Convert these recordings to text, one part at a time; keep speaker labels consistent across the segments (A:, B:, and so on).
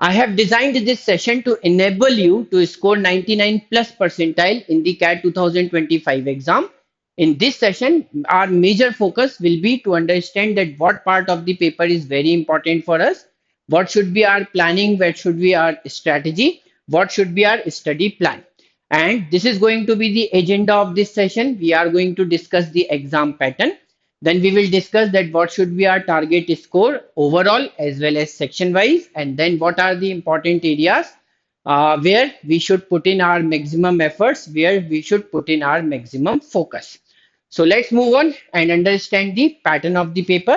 A: I have designed this session to enable you to score 99 plus percentile in the CAT 2025 exam. In this session, our major focus will be to understand that what part of the paper is very important for us, what should be our planning, what should be our strategy, what should be our study plan. And this is going to be the agenda of this session. We are going to discuss the exam pattern. Then we will discuss that what should be our target score overall as well as section wise, and then what are the important areas where we should put in our maximum efforts, where we should put in our maximum focus. So let's move on and understand the pattern of the paper.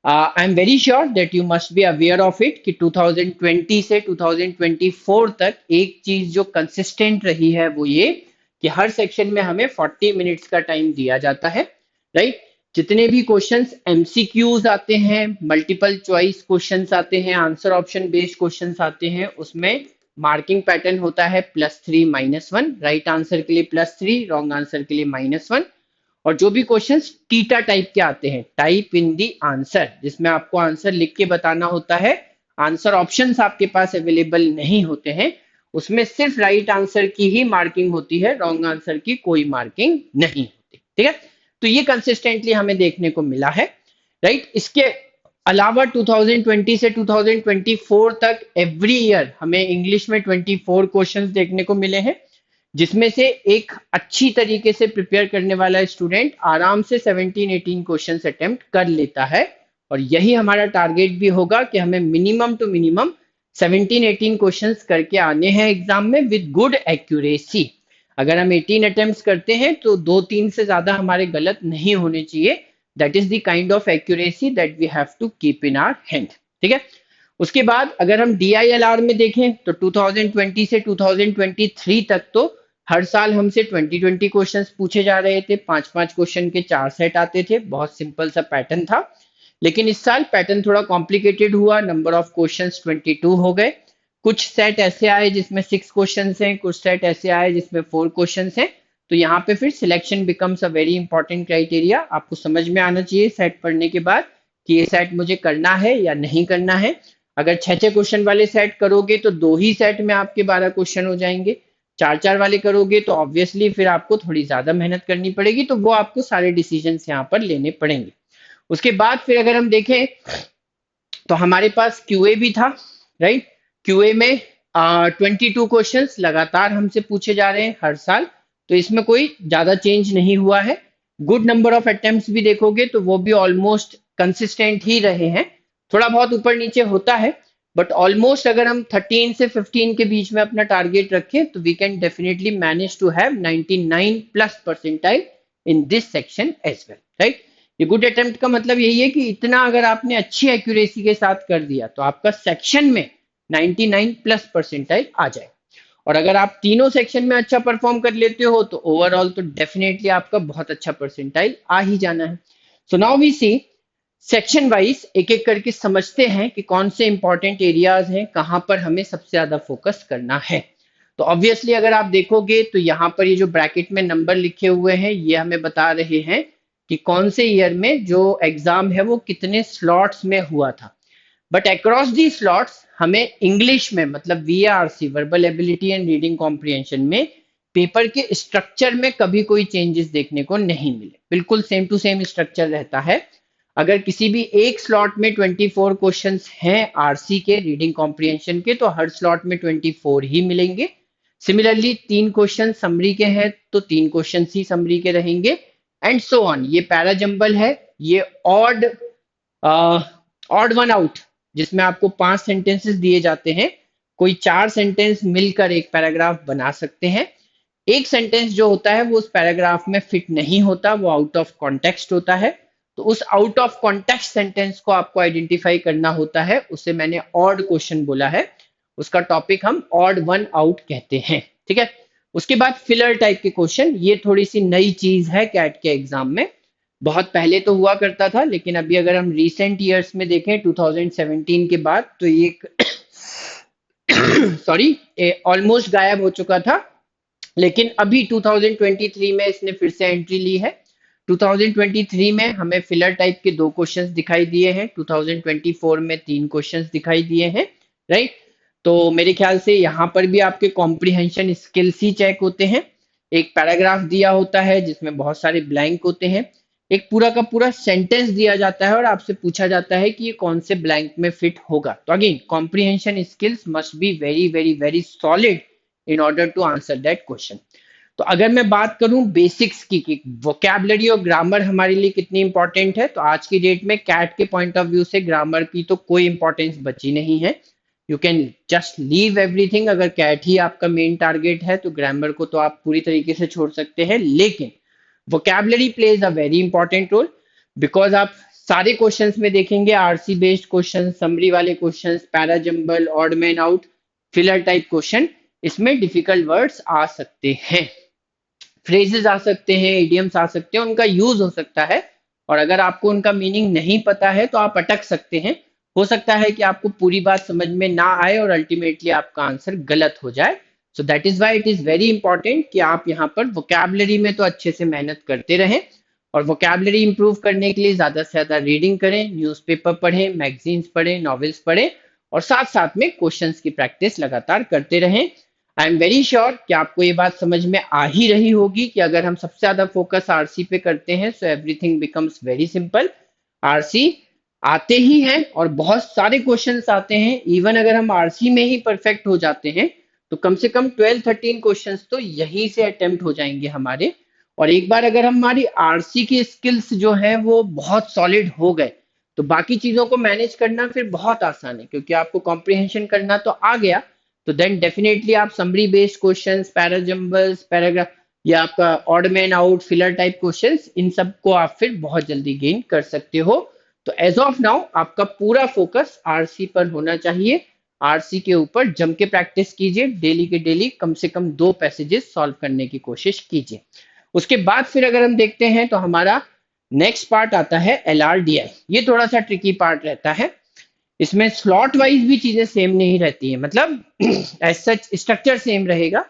A: I'm very sure that you must be aware of it कि 2020 से 2024 तक एक चीज जो consistent रही है वो ये कि हर सेक्शन में हमें 40 मिनट्स का टाइम दिया जाता है, राइट। जितने भी क्वेश्चंस एमसीक्यूज आते हैं, मल्टीपल चॉइस क्वेश्चंस आते हैं, आंसर ऑप्शन बेस्ड क्वेश्चंस आते हैं, उसमें मार्किंग पैटर्न होता है +3 -1, राइट आंसर के लिए +3, रॉन्ग आंसर के लिए -1। और जो भी क्वेश्चंस टीटा टाइप के आते हैं, टाइप इन दी आंसर, जिसमें आपको आंसर लिख के बताना होता है, आंसर ऑप्शंस आपके पास अवेलेबल नहीं होते हैं, उसमें सिर्फ राइट आंसर की ही मार्किंग होती है, रॉन्ग आंसर की कोई मार्किंग नहीं होती, ठीक है। तो ये कंसिस्टेंटली हमें देखने को मिला है, राइट। इसके अलावा 2020 से 2024 तक एवरी ईयर हमें इंग्लिश में 24 क्वेश्चंस देखने को मिले हैं, जिसमें से एक अच्छी तरीके से प्रिपेयर करने वाला स्टूडेंट आराम से 17-18 क्वेश्चंस अटेम्प्ट कर लेता है। और यही हमारा टारगेट भी होगा कि हमें मिनिमम टू मिनिमम 17-18 क्वेश्चंस करके आने हैं एग्जाम में विद गुड एक्यूरेसी। अगर हम 18 अटेम्प्ट्स करते हैं तो 2-3 से ज्यादा हमारे गलत नहीं होने चाहिए। That is the kind of accuracy that we have to keep in our hand, ठीक है। उसके बाद अगर हम DILR में देखें तो 2020 से 2023 तक तो हर साल हमसे 20 क्वेश्चंस पूछे जा रहे थे, 5-5 क्वेश्चन के 4 सेट आते थे, बहुत सिंपल सा पैटर्न था। लेकिन इस साल पैटर्न थोड़ा कॉम्प्लिकेटेड हुआ, नंबर ऑफ क्वेश्चंस 22 हो गए। कुछ सेट ऐसे आए जिसमें 6 क्वेश्चंस हैं, कुछ सेट ऐसे आए जिसमें 4 क्वेश्चंस हैं। तो यहाँ पे फिर selection becomes a very important criteria. आपको समझ में आना चाहिए सेट पढ़ने के बाद कि ये सेट मुझे करना है या नहीं करना है। अगर 6-6 क्वेश्चन वाले सेट करोगे तो 2 ही सेट में आपके 12 क्वेश्चन हो जाएंगे। 4-4 वाले करोगे तो ऑब्वियसली फिर आपको थोड़ी ज्यादा मेहनत करनी पड़ेगी, तो वो आपको सारे डिसीजन यहाँ पर लेने पड़ेंगे। उसके बाद फिर अगर हम देखें तो हमारे पास QA भी था, राइट। QA में 22 क्वेश्चंस लगातार हमसे पूछे जा रहे हैं हर साल, तो इसमें कोई ज्यादा चेंज नहीं हुआ है। गुड नंबर ऑफ अटेम्प्ट्स भी देखोगे तो वो भी ऑलमोस्ट कंसिस्टेंट ही रहे हैं, थोड़ा बहुत ऊपर नीचे होता है, बट ऑलमोस्ट अगर हम 13 से 15 के बीच में अपना टारगेट रखें तो we can definitely manage to have 99 plus percentile in this section as well, right. ये गुड अटेम्प्ट का मतलब यही है कि इतना अगर आपने अच्छी एक्यूरेसी के साथ कर दिया तो आपका सेक्शन में 99 प्लस परसेंटाइल आ जाए। और अगर आप तीनों सेक्शन में अच्छा परफॉर्म कर लेते हो तो ओवरऑल तो डेफिनेटली आपका बहुत अच्छा परसेंटाइल आ ही जाना है। So now we see section wise एक एक करके समझते हैं कि कौन से इंपॉर्टेंट एरियाज हैं, कहां पर हमें सबसे ज्यादा फोकस करना है। तो ऑब्वियसली अगर आप देखोगे तो यहाँ पर ये जो ब्रैकेट में नंबर लिखे हुए हैं ये हमें बता रहे हैं कि कौन से ईयर में जो एग्जाम है वो कितने स्लॉट्स में हुआ था। बट अक्रॉस दी स्लॉट्स हमें इंग्लिश में मतलब VARC verbal ability and reading comprehension में पेपर के स्ट्रक्चर में कभी कोई चेंजेस देखने को नहीं मिले, बिल्कुल सेम टू सेम स्ट्रक्चर रहता है। अगर किसी भी एक स्लॉट में 24 क्वेश्चंस हैं RC के रीडिंग कॉम्प्रिहेंशन के तो हर स्लॉट में 24 ही मिलेंगे। सिमिलरली 3 क्वेश्चन समरी के हैं तो 3 क्वेश्चन ही समरी के रहेंगे एंड सो ऑन। ये पैरा जंबल है, ये ऑड वन आउट जिसमें आपको 5 सेंटेंसेस दिए जाते हैं, कोई 4 सेंटेंस मिलकर एक पैराग्राफ बना सकते हैं। एक सेंटेंस जो होता है वो उस पैराग्राफ में फिट नहीं होता, वो आउट ऑफ कॉन्टेक्स्ट होता है, तो उस आउट ऑफ कॉन्टेक्स्ट सेंटेंस को आपको आइडेंटिफाई करना होता है, उसे मैंने ऑड क्वेश्चन बोला है, उसका टॉपिक हम ऑड वन आउट कहते हैं, ठीक है। उसके बाद फिलर टाइप के क्वेश्चन, ये थोड़ी सी नई चीज है कैट के एग्जाम में, बहुत पहले तो हुआ करता था लेकिन अभी अगर हम रिसेंट ईयर्स में देखें 2017 के बाद तो ये सॉरी ऑलमोस्ट गायब हो चुका था, लेकिन अभी 2023 में इसने फिर से एंट्री ली है। 2023 में हमें फिलर टाइप के 2 क्वेश्चंस दिखाई दिए हैं, 2024 में 3 क्वेश्चंस दिखाई दिए हैं, राइट। तो मेरे ख्याल से यहाँ पर भी आपके कॉम्प्रिहेंशन स्किल्स ही चेक होते हैं। एक पैराग्राफ दिया होता है जिसमें बहुत सारे ब्लैंक होते हैं, एक पूरा का पूरा सेंटेंस दिया जाता है और आपसे पूछा जाता है कि ये कौन से ब्लैंक में फिट होगा। तो again comprehension skills must be very very very solid in order to answer that question. तो अगर मैं बात करूं बेसिक्स की कि वोकैबुलरी और ग्रामर हमारे लिए कितनी इंपॉर्टेंट है, तो आज की डेट में कैट के पॉइंट ऑफ व्यू से ग्रामर की तो कोई इंपॉर्टेंस बची नहीं है। You can just leave everything. अगर कैट ही आपका मेन टारगेट है तो ग्रामर को तो आप पूरी तरीके से छोड़ सकते हैं, लेकिन vocabulary plays a very important role. Because आप सारे क्वेश्चंस में देखेंगे आरसी बेस्ड क्वेश्चन, समरी वाले questions, para jumble, odd man out, filler type question, इसमें डिफिकल्ट वर्ड्स आ सकते हैं, फ्रेजेस आ सकते हैं, इडियम्स आ सकते हैं, उनका यूज हो सकता है। और अगर आपको उनका मीनिंग नहीं पता है तो आप अटक सकते हैं। हो सकता है कि आपको पूरी बात समझ में ना आए और अल्टीमेटली आपका आंसर गलत हो जाए। So that is why it is very important कि आप यहाँ पर वोकैबुलरी में तो अच्छे से मेहनत करते रहें, और वोकैबुलरी इंप्रूव करने के लिए ज्यादा से ज्यादा रीडिंग करें, न्यूज़पेपर पढ़ें, मैगजीन्स पढ़ें, नॉवेल्स पढ़ें, और साथ साथ में क्वेश्चंस की प्रैक्टिस लगातार करते रहें। आई एम वेरी श्योर कि आपको ये बात समझ में आ ही रही होगी कि अगर हम सबसे ज्यादा फोकस आरसी पे करते हैं so everything becomes very simple. RC आते ही हैं और बहुत सारे क्वेश्चंस आते हैं। इवन अगर हम आरसी में ही परफेक्ट हो जाते हैं तो कम से कम 12-13 क्वेश्चंस तो यहीं से अटेम्प्ट हो जाएंगे हमारे। और एक बार अगर हमारी आरसी की स्किल्स जो है वो बहुत सॉलिड हो गए तो बाकी चीजों को मैनेज करना फिर बहुत आसान है, क्योंकि आपको कॉम्प्रिहेंशन करना तो आ गया। तो देन डेफिनेटली आप summary based questions, parajumbles, paragraph, या आपका odd man out, filler type questions, इन सब को आप फिर बहुत जल्दी गेन कर सकते हो। तो एज ऑफ नाउ आपका पूरा फोकस आरसी पर होना चाहिए। आरसी के ऊपर जम के प्रैक्टिस कीजिए, डेली के डेली कम से कम 2 पैसेजेस सॉल्व करने की कोशिश कीजिए। उसके बाद फिर अगर हम देखते हैं तो हमारा नेक्स्ट पार्ट आता है एलआरडीआई। ये थोड़ा सा ट्रिकी पार्ट रहता है। इसमें स्लॉट वाइज भी चीजें सेम नहीं रहती है, मतलब एज सच स्ट्रक्चर सेम रहेगा।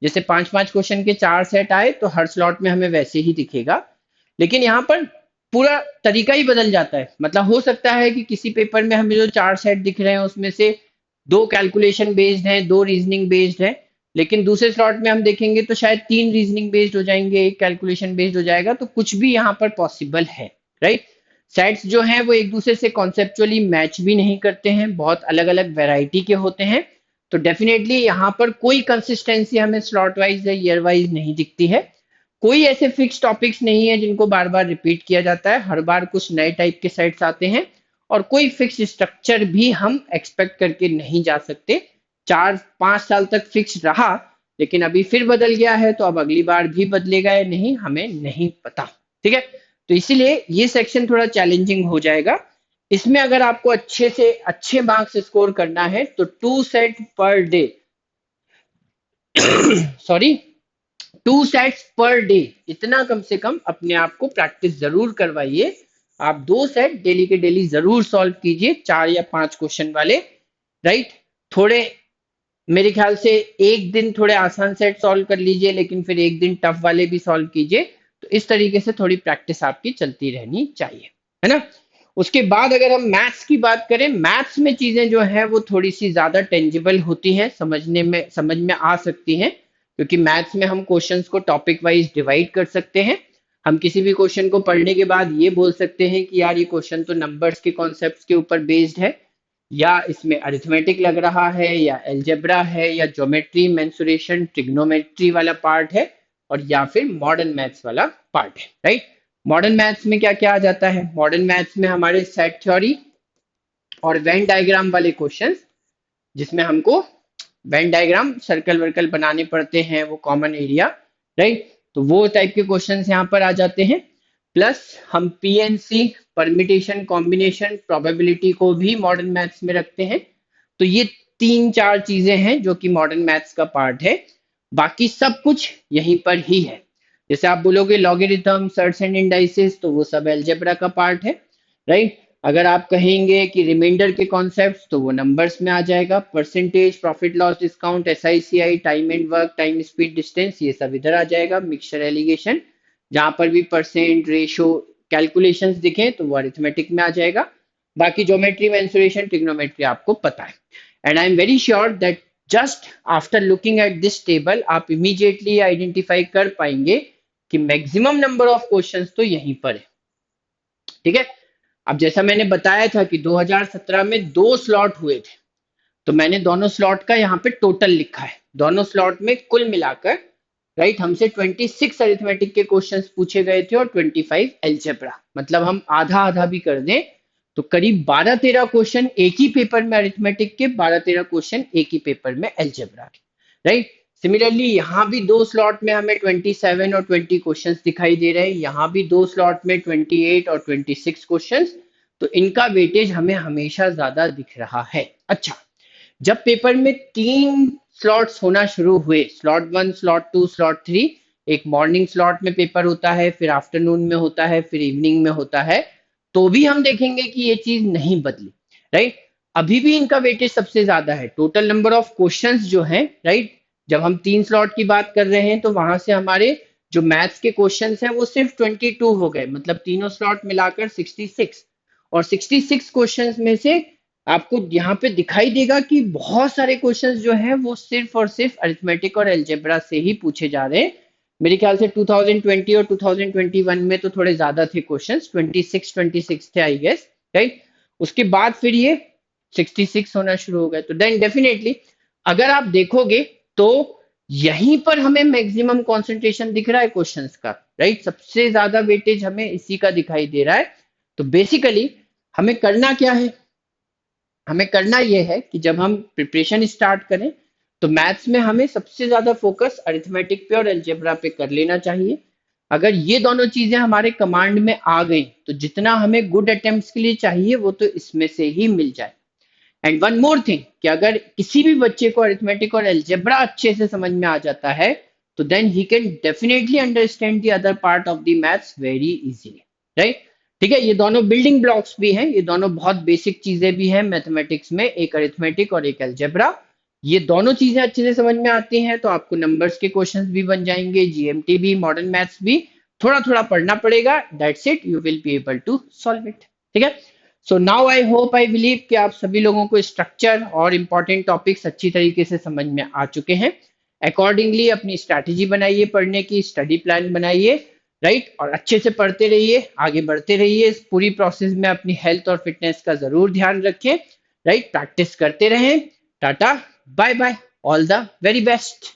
A: जैसे 5-5 क्वेश्चन के 4 सेट आए तो हर स्लॉट में हमें वैसे ही दिखेगा, लेकिन यहाँ पर पूरा तरीका ही बदल जाता है। मतलब हो सकता है कि किसी पेपर में हमें जो 4 सेट दिख रहे हैं उसमें से 2 कैलकुलेशन बेस्ड हैं, 2 रीजनिंग बेस्ड हैं, लेकिन दूसरे स्लॉट में हम देखेंगे तो शायद 3 रीजनिंग बेस्ड हो जाएंगे, 1 कैलकुलेशन बेस्ड हो जाएगा। तो कुछ भी यहाँ पर पॉसिबल है, राइट। सेट्स जो हैं वो एक दूसरे से कॉन्सेप्चुअली मैच भी नहीं करते हैं, बहुत अलग अलग वैरायटी के होते हैं। तो डेफिनेटली यहाँ पर कोई कंसिस्टेंसी हमें स्लॉट वाइज या ईयर वाइज नहीं दिखती है। कोई ऐसे फिक्स टॉपिक्स नहीं है जिनको बार बार रिपीट किया जाता है, हर बार कुछ नए टाइप के सेट्स आते हैं। और कोई फिक्स स्ट्रक्चर भी हम एक्सपेक्ट करके नहीं जा सकते। 4-5 साल तक फिक्स रहा, लेकिन अभी फिर बदल गया है, तो अब अगली बार भी बदलेगा या नहीं हमें नहीं पता। ठीक है, तो इसीलिए ये सेक्शन थोड़ा चैलेंजिंग हो जाएगा। इसमें अगर आपको अच्छे से अच्छे मार्क्स स्कोर करना है तो 2 set per day, sorry, 2 sets per day, इतना कम से कम अपने आप को प्रैक्टिस जरूर करवाइए। आप 2 सेट डेली के डेली जरूर सॉल्व कीजिए, 4 या 5 क्वेश्चन वाले, राइट। थोड़े मेरे ख्याल से एक दिन थोड़े आसान सेट सॉल्व कर लीजिए, लेकिन फिर एक दिन टफ वाले भी सॉल्व कीजिए। तो इस तरीके से थोड़ी प्रैक्टिस आपकी चलती रहनी चाहिए, है ना। उसके बाद अगर हम मैथ्स की बात करें, मैथ्स में चीजें जो है वो थोड़ी सी ज्यादा टेंजिबल होती हैं, समझ में आ सकती हैं, क्योंकि मैथ्स में हम क्वेश्चंस को टॉपिक वाइज डिवाइड कर सकते हैं। हम किसी भी क्वेश्चन को पढ़ने के बाद ये बोल सकते हैं कि यार ये क्वेश्चन तो नंबर्स के कॉन्सेप्ट्स के ऊपर बेस्ड है, या इसमें अरिथमेटिक लग रहा है, या एल्जेब्रा है, या ज्योमेट्री, मेंसुरेशन, ट्रिग्नोमेट्री वाला पार्ट है, और या फिर मॉडर्न मैथ्स वाला पार्ट है, राइट। मॉडर्न मैथ्स में क्या क्या आ जाता है? मॉडर्न मैथ्स में हमारे सेट थ्योरी और वेन डायग्राम वाले क्वेश्चंस, जिसमें हमको वेन डायग्राम, सर्कल वर्कल बनाने पड़ते हैं, वो कॉमन एरिया, राइट। तो वो टाइप के क्वेश्चंस यहाँ पर आ जाते हैं। प्लस हम पीएनसी, परमिटेशन, कॉम्बिनेशन, प्रोबेबिलिटी को भी मॉडर्न मैथ्स में रखते हैं। तो ये 3-4 चीजें हैं जो कि मॉडर्न मैथ्स का पार्ट है। बाकी सब कुछ यहीं पर ही है। जैसे आप बोलोगे लॉगरिथम, सर्ट्स एंड इंडाइसेस, तो वो सब अलजेब्रा का पार्ट है, राइट। अगर आप कहेंगे कि रिमाइंडर के कॉन्सेप्ट्स, तो वो नंबर्स में आ जाएगा। Percentage, profit loss discount, SI CI, time and work, time speed distance, ये सब इधर आ जाएगा। मिक्सचर एलिगेशन, जहां पर भी परसेंट, रेशो, कैलकुलेशंस दिखे तो वो अरिथमेटिक में आ जाएगा। बाकी ज्योमेट्री, मेंसुरेशन, ट्रिग्नोमेट्री आपको पता है। And I am very sure that just after looking at this table आप इमीडिएटली आइडेंटिफाई कर पाएंगे कि मैक्सिमम नंबर ऑफ क्वेश्चंस तो यहीं पर है। ठीक है, अब जैसा मैंने बताया था कि 2017 में 2 स्लॉट हुए थे, तो मैंने दोनों स्लॉट का यहाँ पे टोटल लिखा है। दोनों स्लॉट में कुल मिलाकर राइट हमसे 26 अरिथमेटिक के क्वेश्चंस पूछे गए थे और 25 एल्जेब्रा, मतलब हम आधा आधा भी कर दें तो करीब 12-13 क्वेश्चन एक ही पेपर में अरिथमेटिक के, 12-13 क्वेश्चन एक ही पेपर में एल्जेब्रा के। राइट, सिमिलरली यहाँ भी 2 स्लॉट में हमें 27 और 20 क्वेश्चंस दिखाई दे रहे हैं, यहाँ भी 2 स्लॉट में 28 और 26 क्वेश्चंस, तो इनका वेटेज हमें हमेशा ज्यादा दिख रहा है। अच्छा, जब पेपर में 3 स्लॉट्स होना शुरू हुए, स्लॉट 1, स्लॉट 2, स्लॉट 3, एक मॉर्निंग स्लॉट में पेपर होता है, फिर आफ्टरनून में होता है, फिर इवनिंग में होता है, तो भी हम देखेंगे कि ये चीज नहीं बदली। राइट, अभी भी इनका वेटेज सबसे ज्यादा है। टोटल नंबर ऑफ क्वेश्चंस जो हैं, राइट, जब हम 3 स्लॉट की बात कर रहे हैं तो वहां से हमारे जो मैथ्स के क्वेश्चंस हैं वो सिर्फ 22 हो गए, मतलब तीनों स्लॉट मिलाकर 66, और 66 क्वेश्चंस में से आपको यहाँ पे दिखाई देगा कि बहुत सारे क्वेश्चंस जो हैं वो सिर्फ और सिर्फ अरिथमेटिक और अलजेब्रा से ही पूछे जा रहे हैं। मेरे ख्याल से 2020 और 2021 में तो थोड़े ज्यादा थे क्वेश्चंस, 26 थे आई गेस। राइट, उसके बाद फिर ये 66 होना शुरू हो गए। तो देन डेफिनेटली अगर आप देखोगे तो यहीं पर हमें मैक्सिमम कंसंट्रेशन दिख रहा है क्वेश्चंस का। राइट, सबसे ज्यादा वेटेज हमें इसी का दिखाई दे रहा है। तो बेसिकली हमें करना क्या है, हमें करना यह है कि जब हम प्रिपरेशन स्टार्ट करें तो मैथ्स में हमें सबसे ज्यादा फोकस अरिथमेटिक पे और अलजेब्रा पे कर लेना चाहिए। अगर ये दोनों चीजें हमारे कमांड में आ गई तो जितना हमें गुड अटेम्प्ट्स के लिए चाहिए वो तो इसमें से ही मिल जाए। एंड वन मोर थिंग कि अगर किसी भी बच्चे को अरिथमेटिक और अलजेब्रा अच्छे से समझ में आ जाता है तो then he can definitely understand the other part of the maths very easily. Right, ठीक है, ये दोनों बिल्डिंग ब्लॉक्स भी हैं, ये दोनों बहुत बेसिक चीजें भी हैं मैथमेटिक्स में, एक अरिथमेटिक और एक अलजेब्रा। ये दोनों चीजें अच्छे से समझ में आती हैं तो आपको नंबर्स के क्वेश्चंस भी बन जाएंगे, जीएमटी भी, मॉडर्न मैथ्स भी। थोड़ा थोड़ा पढ़ना पड़ेगा, that's it, you will be able to solve it. ठीक है, so now I hope I believe कि आप सभी लोगों को स्ट्रक्चर और इंपॉर्टेंट टॉपिक्स अच्छी तरीके से समझ में आ चुके हैं। अकॉर्डिंगली अपनी स्ट्रैटेजी बनाइए, पढ़ने की स्टडी प्लान बनाइए, राइट, और अच्छे से पढ़ते रहिए, आगे बढ़ते रहिए। इस पूरी प्रोसेस में अपनी हेल्थ और फिटनेस का जरूर ध्यान रखें। राइट, प्रैक्टिस करते रहें। Tata, bye bye, all the very best.